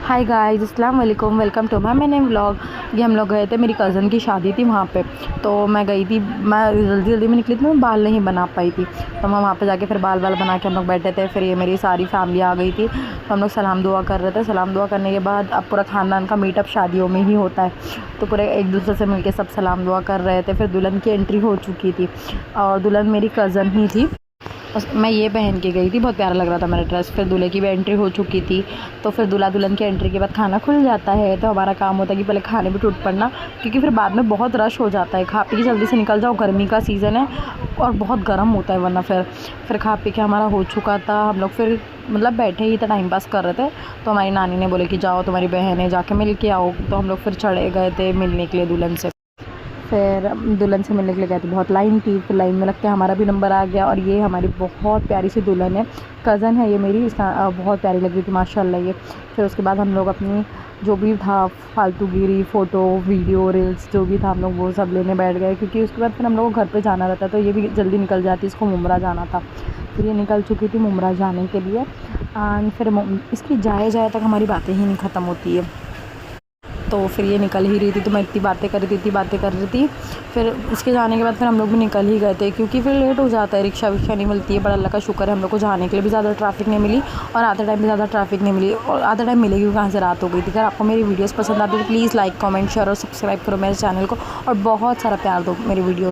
हाय guys, अस्सलाम वालेकुम, welcome to my mini vlog. ये हम लोग गए थे, मेरी कज़न की शादी थी वहाँ पे। तो मैं गई थी, मैं जल्दी जल्दी में निकली थी, मैं बाल नहीं बना पाई थी। तो मैं वहाँ पे जाके फिर बाल बना के हम लोग बैठे थे। फिर ये मेरी सारी फैमिली आ गई थी, तो हम लोग सलाम दुआ कर रहे थे। सलाम दुआ करने के बाद अब पूरा ख़ानदान का मीटअप शादियों में ही होता है, तो पूरे एक दूसरे से मिल सब सलाम दुआ कर रहे थे। फिर दुल्हन की एंट्री हो चुकी थी और दुल्हन मेरी कज़न ही थी। मैं ये पहन के गई थी, बहुत प्यारा लग रहा था मेरा ड्रेस। फिर दूल्हे की भी एंट्री हो चुकी थी, तो फिर दूल्हा दुल्हन की एंट्री के बाद खाना खुल जाता है। तो हमारा काम होता है कि पहले खाने पे टूट पड़ना, क्योंकि फिर बाद में बहुत रश हो जाता है। खा पी के जल्दी से निकल जाओ, गर्मी का सीज़न है और बहुत गर्म होता है वरना। फिर खा पी के हमारा हो चुका था। हम लोग फिर मतलब बैठे ही थे, टाइम पास कर रहे थे। तो हमारी नानी ने बोले कि जाओ तुम्हारी बहन है, जाके मिल के आओ। तो हम लोग फिर चढ़े गए थे मिलने के लिए दुल्हन से। फिर दुल्हन से मिलने के लिए गए थे, बहुत लाइन थी। फिर लाइन में लगते हमारा भी नंबर आ गया। और ये हमारी बहुत प्यारी सी दुल्हन है, कज़न है ये मेरी। इसका बहुत प्यारी लग रही थी माशाल्लाह ये। फिर उसके बाद हम लोग अपनी जो भी था फालतूगिरी, फ़ोटो वीडियो रील्स जो भी था, हम लोग वो सब लेने बैठ गए, क्योंकि उसके बाद फिर हम लोग को घर पे जाना रहता। तो ये भी जल्दी निकल जाती, इसको मुमरा जाना था। फिर ये निकल चुकी थी मुमरा जाने के लिए। एंड फिर इसकी जाए तक हमारी बातें ही नहीं ख़त्म होती है। तो फिर ये निकल ही रही थी, तो मैं इतनी बातें कर रही थी। फिर उसके जाने के बाद फिर हम लोग भी निकल ही गए थे, क्योंकि फिर लेट हो जाता है, रिक्शा विक्शा नहीं मिलती है। पर अल्लाह का शुक्र है, हम लोग को जाने के लिए भी ज़्यादा ट्रैफिक नहीं मिली और आधे टाइम भी ज़्यादा ट्रैफिक नहीं मिली। और आधा टाइम मिलेगी क्योंकि कहाँ से रात हो गई थी। अगर आपको मेरी वीडियोज़ पसंद आती है तो प्लीज़ लाइक कमेंट शेयर और सब्सक्राइब करो मेरे चैनल को, और बहुत सारा प्यार दो मेरी वीडियो।